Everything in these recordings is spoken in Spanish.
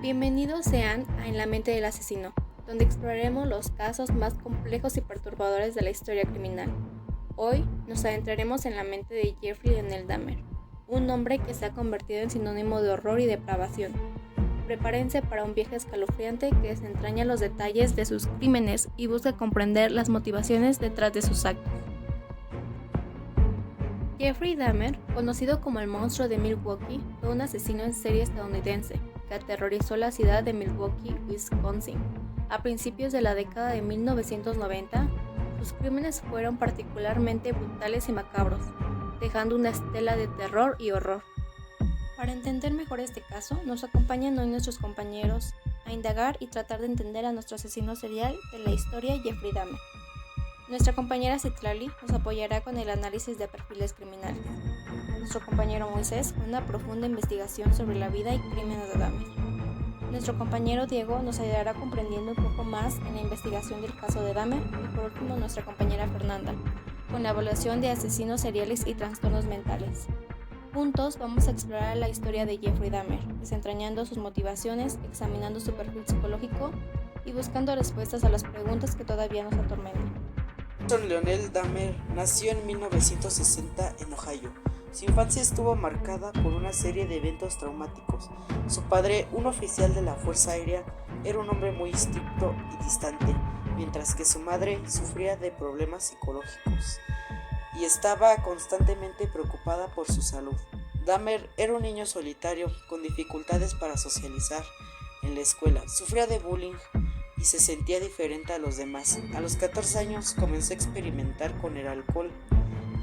Bienvenidos sean a En la mente del asesino, donde exploraremos los casos más complejos y perturbadores de la historia criminal. Hoy nos adentraremos en la mente de Jeffrey Lionel Dahmer, un hombre que se ha convertido en sinónimo de horror y depravación. Prepárense para un viaje escalofriante que desentraña los detalles de sus crímenes y busca comprender las motivaciones detrás de sus actos. Jeffrey Dahmer, conocido como el monstruo de Milwaukee, fue un asesino en serie estadounidense que aterrorizó la ciudad de Milwaukee, Wisconsin. A principios de la década de 1990, sus crímenes fueron particularmente brutales y macabros, dejando una estela de terror y horror. Para entender mejor este caso, nos acompañan hoy nuestros compañeros a indagar y tratar de entender a nuestro asesino serial de la historia, Jeffrey Dahmer. Nuestra compañera Citlali nos apoyará con el análisis de perfiles criminales. Nuestro compañero Moisés con una profunda investigación sobre la vida y crímenes de Dahmer. Nuestro compañero Diego nos ayudará comprendiendo un poco más en la investigación del caso de Dahmer y por último nuestra compañera Fernanda con la evaluación de asesinos seriales y trastornos mentales. Juntos vamos a explorar la historia de Jeffrey Dahmer, desentrañando sus motivaciones, examinando su perfil psicológico y buscando respuestas a las preguntas que todavía nos atormentan. Lionel Dahmer nació en 1960 en Ohio. Su infancia estuvo marcada por una serie de eventos traumáticos. Su padre, un oficial de la Fuerza Aérea, era un hombre muy estricto y distante, mientras que su madre sufría de problemas psicológicos y estaba constantemente preocupada por su salud. Dahmer era un niño solitario con dificultades para socializar en la escuela. Sufría de bullying y se sentía diferente a los demás. A los 14 años comenzó a experimentar con el alcohol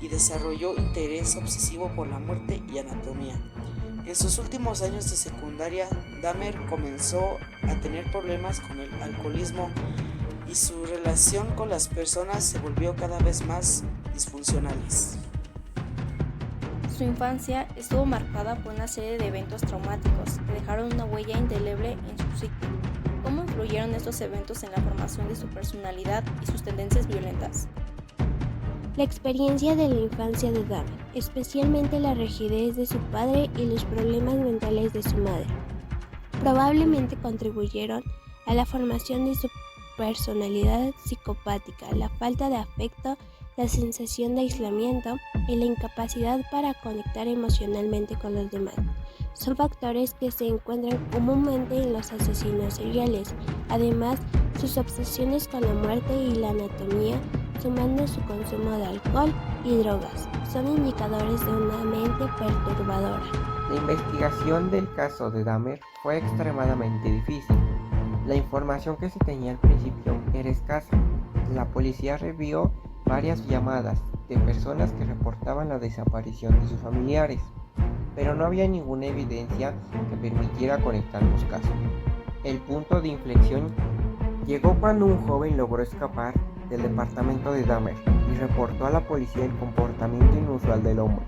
y desarrolló interés obsesivo por la muerte y anatomía. En sus últimos años de secundaria, Dahmer comenzó a tener problemas con el alcoholismo y su relación con las personas se volvió cada vez más disfuncionales. Su infancia estuvo marcada por una serie de eventos traumáticos que dejaron una huella indeleble en su psique. ¿Cómo influyeron estos eventos en la formación de su personalidad y sus tendencias violentas? La experiencia de la infancia de Dahmer, especialmente la rigidez de su padre y los problemas mentales de su madre, probablemente contribuyeron a la formación de su personalidad psicopática. La falta de afecto, la sensación de aislamiento y la incapacidad para conectar emocionalmente con los demás son factores que se encuentran comúnmente en los asesinos seriales. Además, sus obsesiones con la muerte y la anatomía, sumando su consumo de alcohol y drogas, son indicadores de una mente perturbadora. La investigación del caso de Dahmer fue extremadamente difícil. La información que se tenía al principio era escasa. La policía recibió varias llamadas de personas que reportaban la desaparición de sus familiares, pero no había ninguna evidencia que permitiera conectar los casos. El punto de inflexión llegó cuando un joven logró escapar del departamento de Dahmer y reportó a la policía el comportamiento inusual del hombre.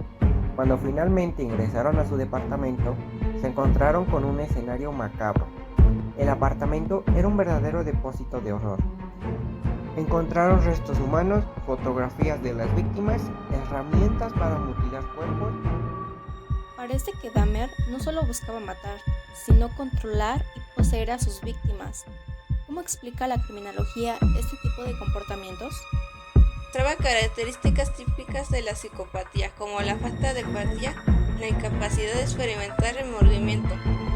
Cuando finalmente ingresaron a su departamento, se encontraron con un escenario macabro. El apartamento era un verdadero depósito de horror. Encontraron restos humanos, fotografías de las víctimas, herramientas para mutilar cuerpos. Parece que Dahmer no solo buscaba matar, sino controlar y poseer a sus víctimas. ¿Cómo explica la criminología este tipo de comportamientos? Mostraba características típicas de la psicopatía, como la falta de empatía, la incapacidad de experimentar remordimiento,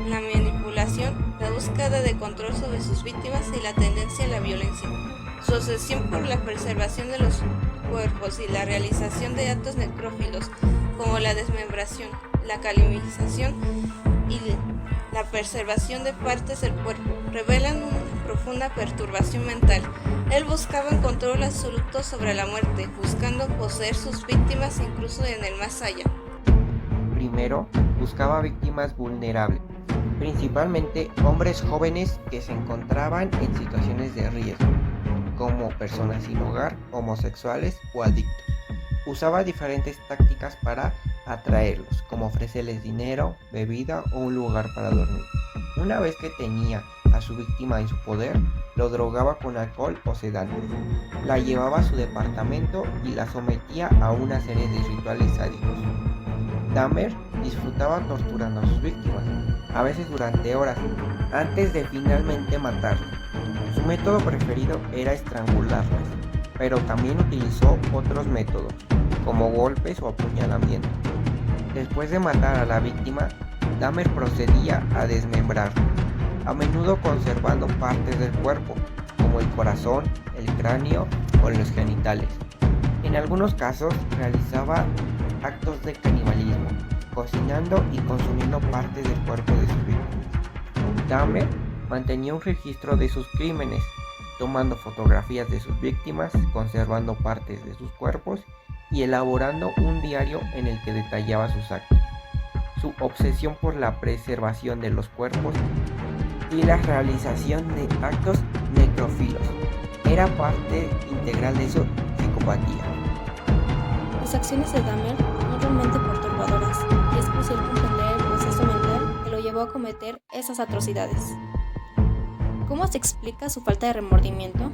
la manipulación, la búsqueda de control sobre sus víctimas y la tendencia a la violencia. Su obsesión por la preservación de los cuerpos y la realización de actos necrófilos, como la desmembración, la calinización y la preservación de partes del cuerpo, revelan una profunda perturbación mental. Él buscaba un control absoluto sobre la muerte, buscando poseer sus víctimas incluso en el más allá. Primero, buscaba víctimas vulnerables, principalmente hombres jóvenes que se encontraban en situaciones de riesgo, como personas sin hogar, homosexuales o adictos. Usaba diferentes tácticas para atraerlos, como ofrecerles dinero, bebida o un lugar para dormir. Una vez que tenía a su víctima en su poder, lo drogaba con alcohol o sedantes, la llevaba a su departamento y la sometía a una serie de rituales sádicos. Dahmer disfrutaba torturando a sus víctimas, a veces durante horas, antes de finalmente matarlas. Su método preferido era estrangularlas, pero también utilizó otros métodos, como golpes o apuñalamiento. Después de matar a la víctima, Dahmer procedía a desmembrarla, a menudo conservando partes del cuerpo, como el corazón, el cráneo o los genitales. En algunos casos realizaba actos de canibalismo, cocinando y consumiendo partes del cuerpo de sus víctimas. Dahmer mantenía un registro de sus crímenes, tomando fotografías de sus víctimas, conservando partes de sus cuerpos y elaborando un diario en el que detallaba sus actos. Su obsesión por la preservación de los cuerpos y la realización de actos necrófilos era parte integral de su psicopatía. Las acciones de Dahmer son realmente perturbadoras y es crucial comprender el proceso mental que lo llevó a cometer esas atrocidades. ¿Cómo se explica su falta de remordimiento?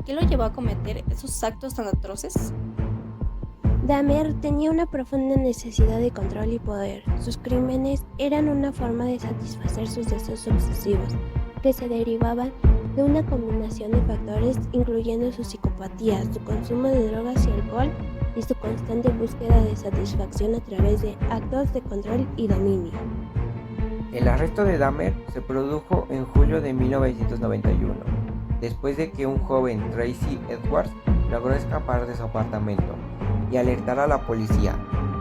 ¿Qué lo llevó a cometer esos actos tan atroces? Dahmer tenía una profunda necesidad de control y poder. Sus crímenes eran una forma de satisfacer sus deseos obsesivos, que se derivaban de una combinación de factores incluyendo su psicopatía, su consumo de drogas y alcohol y su constante búsqueda de satisfacción a través de actos de control y dominio. El arresto de Dahmer se produjo en julio de 1991, después de que un joven, Tracy Edwards, logró escapar de su apartamento y alertar a la policía.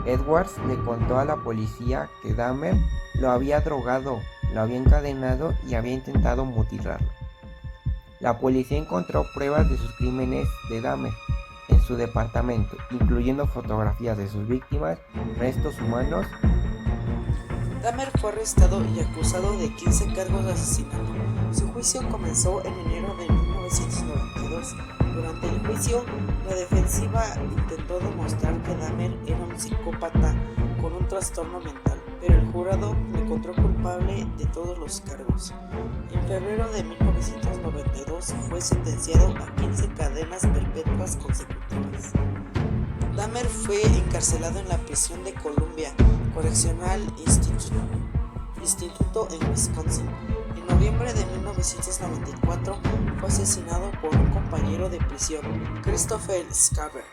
Edwards le contó a la policía que Dahmer lo había drogado, lo había encadenado y había intentado mutilarlo. La policía encontró pruebas de sus crímenes de Dahmer en su departamento, incluyendo fotografías de sus víctimas, restos humanos. Dahmer fue arrestado y acusado de 15 cargos de asesinato. Su juicio comenzó en enero de 1992. Durante el juicio, la defensiva intentó demostrar que Dahmer era un psicópata con un trastorno mental, pero el jurado le encontró culpable de todos los cargos. En febrero de 1992 fue sentenciado a 15 cadenas perpetuas consecutivas. Dahmer fue encarcelado en la prisión de Columbia Correctional Instituto en Wisconsin. En noviembre de 1994 fue asesinado por un compañero de prisión, Christopher Scarver.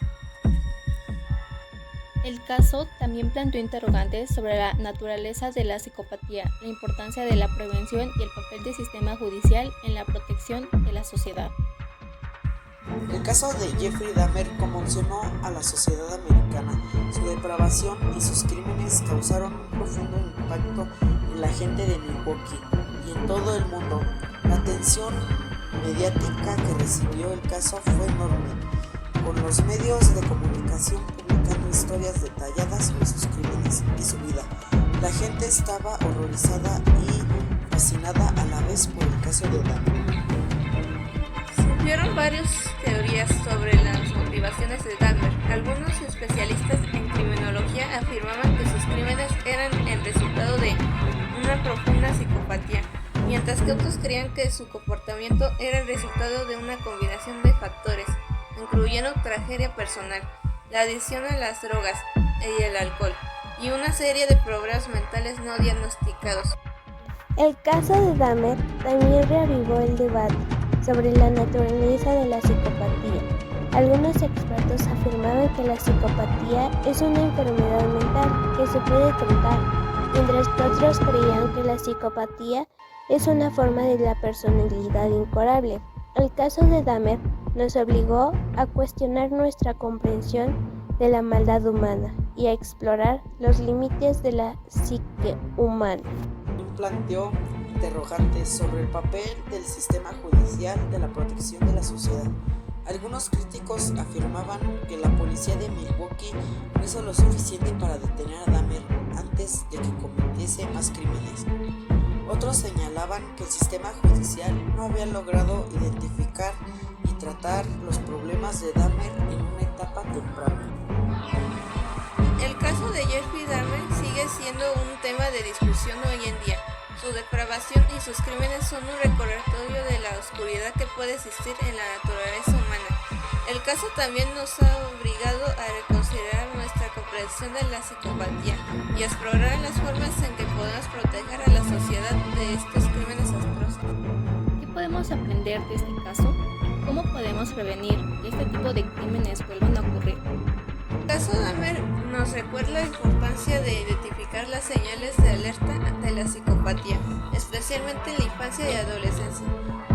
El caso también planteó interrogantes sobre la naturaleza de la psicopatía, la importancia de la prevención y el papel del sistema judicial en la protección de la sociedad. El caso de Jeffrey Dahmer conmocionó a la sociedad americana. Su depravación y sus crímenes causaron un profundo impacto en la gente de Milwaukee y en todo el mundo. La atención mediática que recibió el caso fue enorme, con los medios de comunicación publicando historias detalladas sobre sus crímenes y su vida. La gente estaba horrorizada y fascinada a la vez por el caso de Dahmer. Surgieron varias teorías sobre las motivaciones de Dahmer. Algunos especialistas en criminología afirmaban que sus crímenes eran el resultado de una profunda psicopatía, mientras que otros creían que su comportamiento era el resultado de una combinación de factores, incluyendo tragedia personal, la adicción a las drogas y el alcohol, y una serie de problemas mentales no diagnosticados. El caso de Dahmer también reavivó el debate sobre la naturaleza de la psicopatía. Algunos expertos afirmaban que la psicopatía es una enfermedad mental que se puede tratar, mientras que otros creían que la psicopatía es una forma de la personalidad incurable. El caso de Dahmer nos obligó a cuestionar nuestra comprensión de la maldad humana y a explorar los límites de la psique humana. Planteó interrogantes sobre el papel del sistema judicial de la protección de la sociedad. Algunos críticos afirmaban que la policía de Milwaukee no hizo lo suficiente para detener a Dahmer antes de que cometiese más crímenes. Otros señalaban que el sistema judicial no había logrado identificar y tratar los problemas de Dahmer en una etapa temprana. El caso de Jeffrey Dahmer sigue siendo un tema de discusión hoy en día. Su depravación y sus crímenes son un recordatorio de la oscuridad que puede existir en la naturaleza humana. El caso también nos ha obligado a reconsiderar nuestra la comprensión de la psicopatía y explorar las formas en que podemos proteger a la sociedad de estos crímenes atroces. ¿Qué podemos aprender de este caso? ¿Cómo podemos prevenir que este tipo de crímenes vuelvan a ocurrir? El caso Dahmer nos recuerda la importancia de identificar las señales de alerta de la psicopatía, especialmente en la infancia y adolescencia.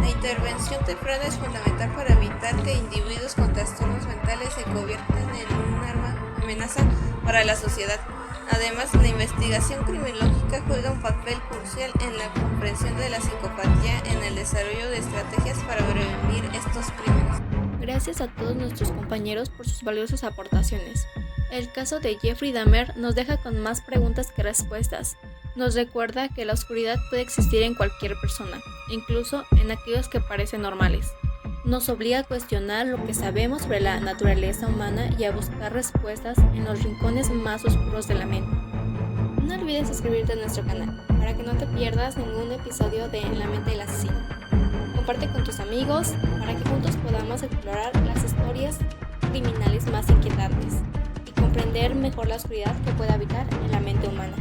La intervención temprana es fundamental para evitar que individuos con trastornos mentales se conviertan en un amenaza para la sociedad. Además, la investigación criminológica juega un papel crucial en la comprensión de la psicopatía en el desarrollo de estrategias para prevenir estos crímenes. Gracias a todos nuestros compañeros por sus valiosas aportaciones. El caso de Jeffrey Dahmer nos deja con más preguntas que respuestas. Nos recuerda que la oscuridad puede existir en cualquier persona, incluso en aquellos que parecen normales. Nos obliga a cuestionar lo que sabemos sobre la naturaleza humana y a buscar respuestas en los rincones más oscuros de la mente. No olvides suscribirte a nuestro canal para que no te pierdas ningún episodio de En la mente del asesino. Comparte con tus amigos para que juntos podamos explorar las historias criminales más inquietantes y comprender mejor la oscuridad que puede habitar en la mente humana.